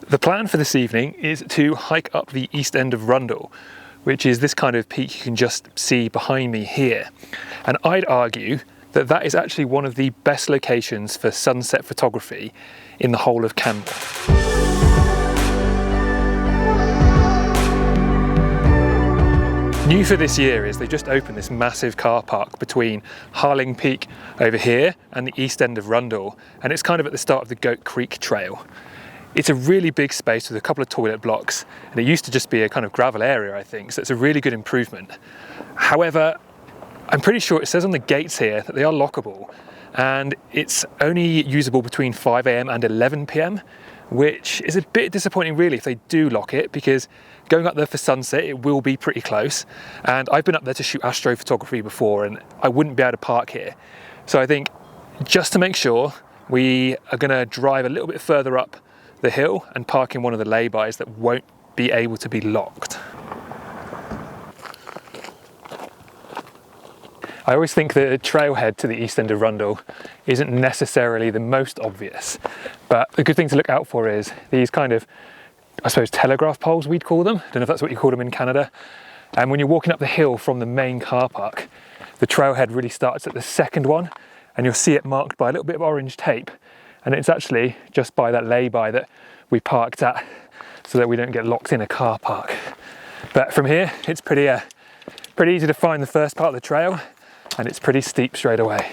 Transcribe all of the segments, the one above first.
The plan for this evening is to hike up the East End of Rundle, which is this kind of peak you can just see behind me here. And I'd argue that that is actually one of the best locations for sunset photography in the whole of Canmore. New for this year is they just opened this massive car park between Harling Peak over here and the East End of Rundle, and it's kind of at the start of the Goat Creek Trail. It's a really big space with a couple of toilet blocks, and it used to just be a kind of gravel area, I think, so it's a really good improvement. However, I'm pretty sure it says on the gates here that they are lockable, and it's only usable between 5 AM and 11 PM, which is a bit disappointing really if they do lock it, because going up there for sunset, it will be pretty close, and I've been up there to shoot astrophotography before, and I wouldn't be able to park here. So I think just to make sure, we are going to drive a little bit further up the hill and park in one of the laybys that won't be able to be locked. I always think the trailhead to the East End of Rundle isn't necessarily the most obvious, but the good thing to look out for is these kind of, I suppose, telegraph poles we'd call them. I don't know if that's what you call them in Canada. And when you're walking up the hill from the main car park, the trailhead really starts at the second one, and you'll see it marked by a little bit of orange tape. And it's actually just by that lay-by that we parked at so that we don't get locked in a car park. But from here, it's pretty easy to find the first part of the trail, and it's pretty steep straight away.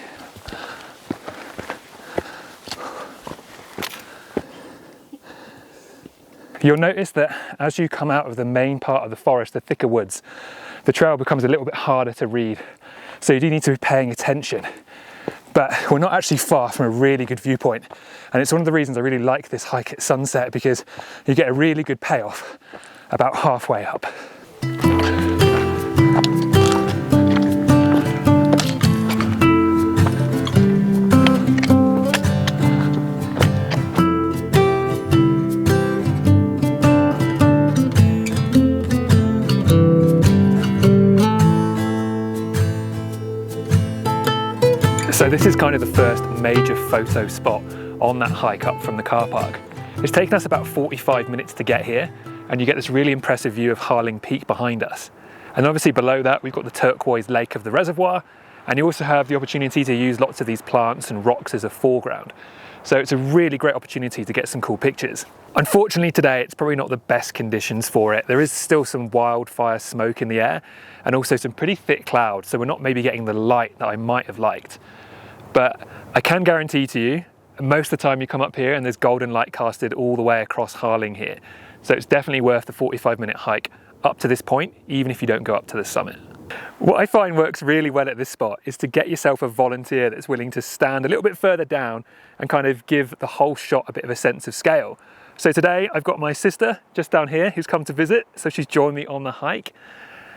You'll notice that as you come out of the main part of the forest, the thicker woods, the trail becomes a little bit harder to read. So you do need to be paying attention. But we're not actually far from a really good viewpoint. And it's one of the reasons I really like this hike at sunset, because you get a really good payoff about halfway up. So this is kind of the first major photo spot on that hike up from the car park. It's taken us about 45 minutes to get here, and you get this really impressive view of Harling Peak behind us. And obviously below that we've got the turquoise lake of the reservoir, and you also have the opportunity to use lots of these plants and rocks as a foreground. So it's a really great opportunity to get some cool pictures. Unfortunately today it's probably not the best conditions for it. There is still some wildfire smoke in the air, and also some pretty thick clouds, so we're not maybe getting the light that I might have liked. But I can guarantee to you, most of the time you come up here and there's golden light casted all the way across Harling here. So it's definitely worth the 45-minute hike up to this point, even if you don't go up to the summit. What I find works really well at this spot is to get yourself a volunteer that's willing to stand a little bit further down and kind of give the whole shot a bit of a sense of scale. So today I've got my sister just down here who's come to visit, so she's joined me on the hike.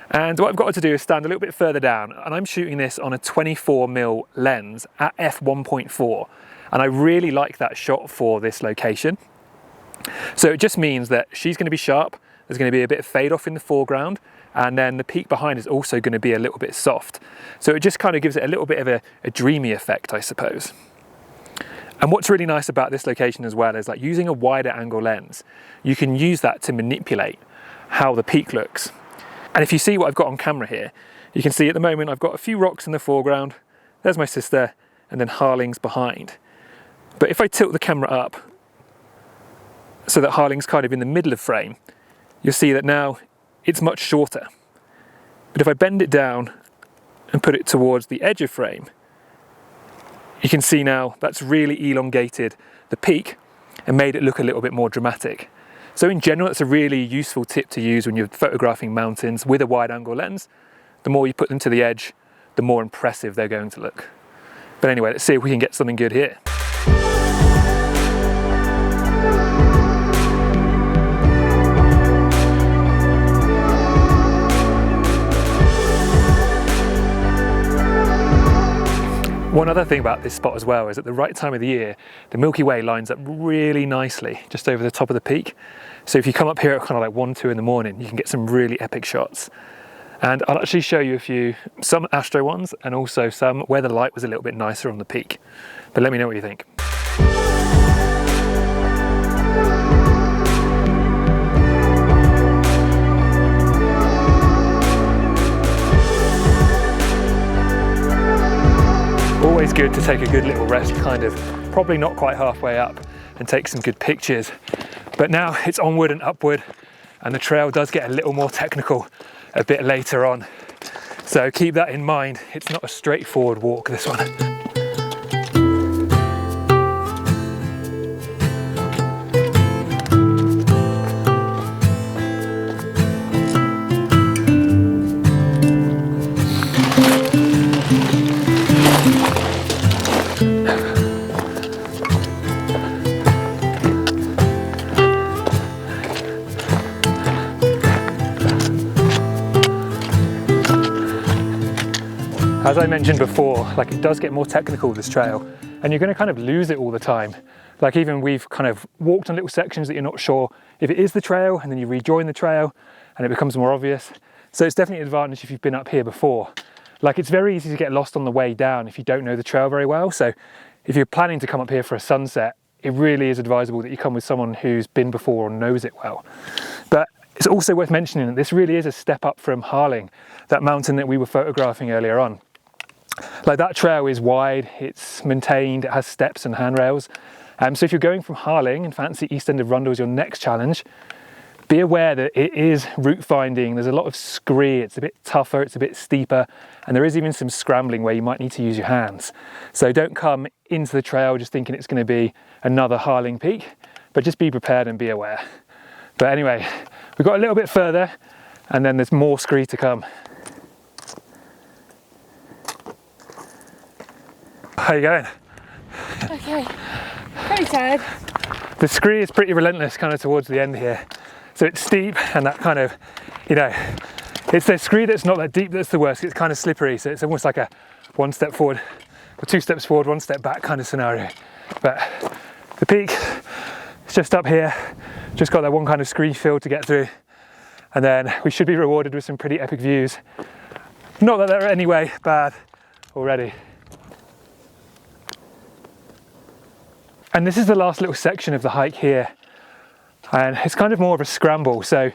And what I've got to do is stand a little bit further down, and I'm shooting this on a 24mm lens at f1.4, and I really like that shot for this location. So it just means that she's going to be sharp, there's going to be a bit of fade off in the foreground, and then the peak behind is also going to be a little bit soft. So it just kind of gives it a little bit of a dreamy effect, I suppose. And what's really nice about this location as well is, like, using a wider angle lens, you can use that to manipulate how the peak looks. And if you see what I've got on camera here, you can see at the moment I've got a few rocks in the foreground, there's my sister, and then Harling's behind. But if I tilt the camera up so that Harling's kind of in the middle of frame, you'll see that now it's much shorter. But if I bend it down and put it towards the edge of frame, you can see now that's really elongated the peak and made it look a little bit more dramatic. So in general, it's a really useful tip to use when you're photographing mountains with a wide angle lens. The more you put them to the edge, the more impressive they're going to look. But anyway, let's see if we can get something good here. One other thing about this spot as well is at the right time of the year, the Milky Way lines up really nicely just over the top of the peak. So if you come up here at kind of like 1, 2 in the morning, you can get some really epic shots. And I'll actually show you some astro ones, and also some where the light was a little bit nicer on the peak. But let me know what you think. good to take a good little rest, kind of probably not quite halfway up, and take some good pictures. But now it's onward and upward, and the trail does get a little more technical a bit later on. So keep that in mind. It's not a straightforward walk, this one. As I mentioned before, like, it does get more technical, this trail, and you're going to kind of lose it all the time. Like, even we've kind of walked on little sections that you're not sure if it is the trail, and then you rejoin the trail and it becomes more obvious. So it's definitely an advantage if you've been up here before. Like, it's very easy to get lost on the way down if you don't know the trail very well. So if you're planning to come up here for a sunset, it really is advisable that you come with someone who's been before or knows it well. But it's also worth mentioning that this really is a step up from Harling, that mountain that we were photographing earlier on. Like, that trail is wide, it's maintained, it has steps and handrails. So if you're going from Harling and fancy East End of Rundle as your next challenge, be aware that it is route finding. There's a lot of scree, it's a bit tougher, it's a bit steeper, and there is even some scrambling where you might need to use your hands. So don't come into the trail just thinking it's going to be another Harling peak, but just be prepared and be aware. But anyway, we've got a little bit further, and then there's more scree to come. How are you going? Okay, very tired. The scree is pretty relentless kind of towards the end here. So it's steep, and that kind of, you know, it's the scree that's not that deep that's the worst. It's kind of slippery, so it's almost like a one step forward, or two steps forward, one step back kind of scenario. But the peak is just up here, just got that one kind of scree field to get through, and then we should be rewarded with some pretty epic views. Not that they're anyway bad already. And this is the last little section of the hike here, and it's kind of more of a scramble, so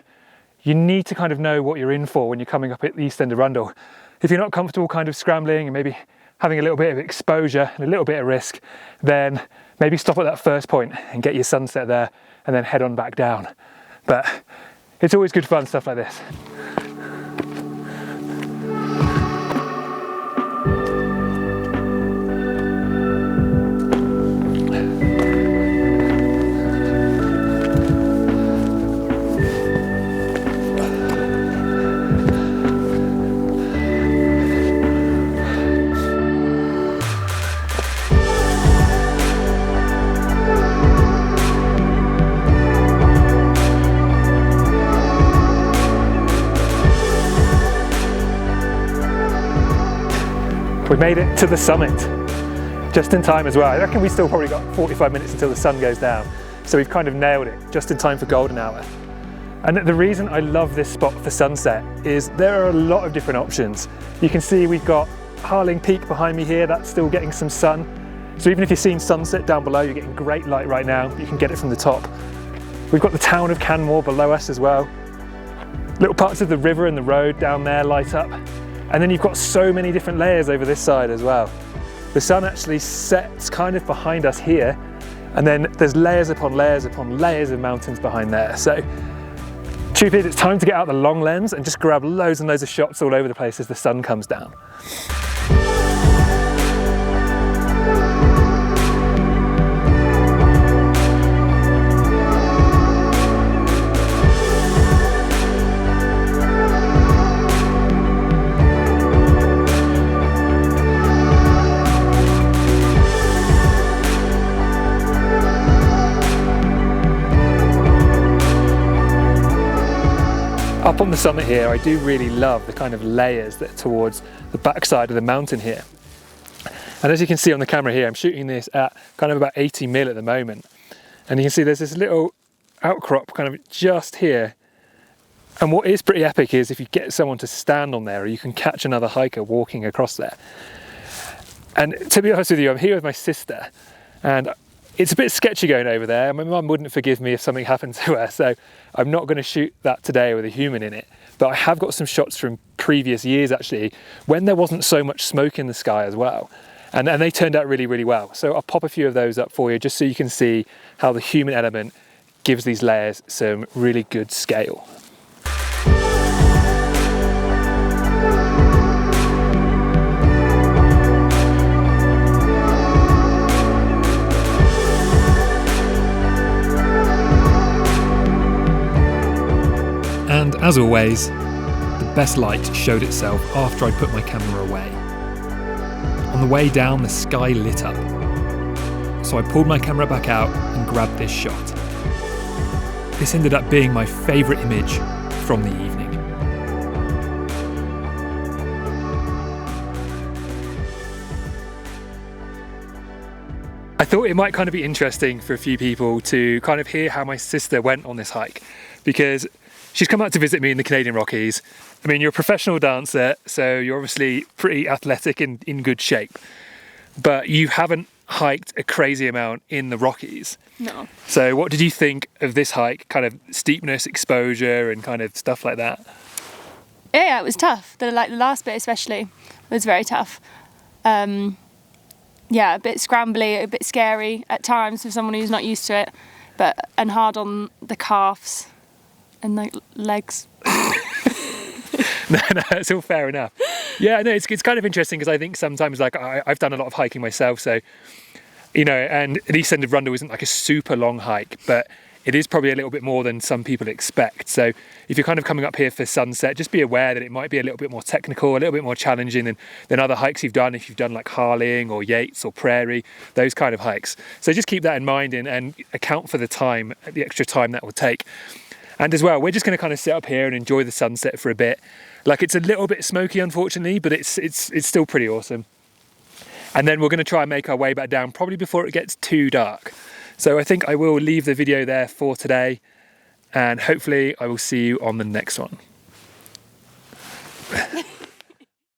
you need to kind of know what you're in for when you're coming up at the East End of Rundle. If you're not comfortable kind of scrambling and maybe having a little bit of exposure and a little bit of risk, then maybe stop at that first point and get your sunset there and then head on back down. But it's always good fun, stuff like this. We made it to the summit, just in time as well. I reckon we still probably got 45 minutes until the sun goes down. So we've kind of nailed it, just in time for golden hour. And the reason I love this spot for sunset is there are a lot of different options. You can see we've got Harling Peak behind me here, that's still getting some sun. So even if you're seeing sunset down below, you're getting great light right now, you can get it from the top. We've got the town of Canmore below us as well. Little parts of the river and the road down there light up. And then you've got so many different layers over this side as well. The sun actually sets kind of behind us here, and then there's layers upon layers upon layers of mountains behind there. So truth is, it's time to get out the long lens and just grab loads and loads of shots all over the place as the sun comes down. Up on the summit here, I do really love the kind of layers that are towards the backside of the mountain here. And as you can see on the camera here, I'm shooting this at kind of about 80 mil at the moment. And you can see there's this little outcrop kind of just here. And what is pretty epic is if you get someone to stand on there, or you can catch another hiker walking across there. And to be honest with you, I'm here with my sister, and it's a bit sketchy going over there. My mum wouldn't forgive me if something happened to her, so I'm not going to shoot that today with a human in it. But I have got some shots from previous years actually, when there wasn't so much smoke in the sky as well. And they turned out really, really well. So I'll pop a few of those up for you just so you can see how the human element gives these layers some really good scale. And as always, the best light showed itself after I put my camera away. On the way down, the sky lit up. So I pulled my camera back out and grabbed this shot. This ended up being my favourite image from the evening. I thought it might kind of be interesting for a few people to kind of hear how my sister went on this hike, because she's come out to visit me in the Canadian Rockies. I mean, you're a professional dancer, so you're obviously pretty athletic and in good shape, but you haven't hiked a crazy amount in the Rockies. No. So what did you think of this hike, kind of steepness, exposure and kind of stuff like that? Yeah, it was tough. The last bit especially was very tough. Yeah, a bit scrambly, a bit scary at times for someone who's not used to it, and hard on the calves and legs. No, it's all fair enough. Yeah, no, it's kind of interesting because I think sometimes, like, I've done a lot of hiking myself, so, you know, and the East End of Rundle isn't like a super long hike, but it is probably a little bit more than some people expect. So if you're kind of coming up here for sunset, just be aware that it might be a little bit more technical, a little bit more challenging than other hikes you've done, if you've done like Harling or Yates or Prairie, those kind of hikes. So just keep that in mind and account for the time, the extra time that will take. And as well, we're just going to kind of sit up here and enjoy the sunset for a bit. Like, it's a little bit smoky, unfortunately, but it's still pretty awesome. And then we're going to try and make our way back down, probably before it gets too dark. So I think I will leave the video there for today, and hopefully I will see you on the next one.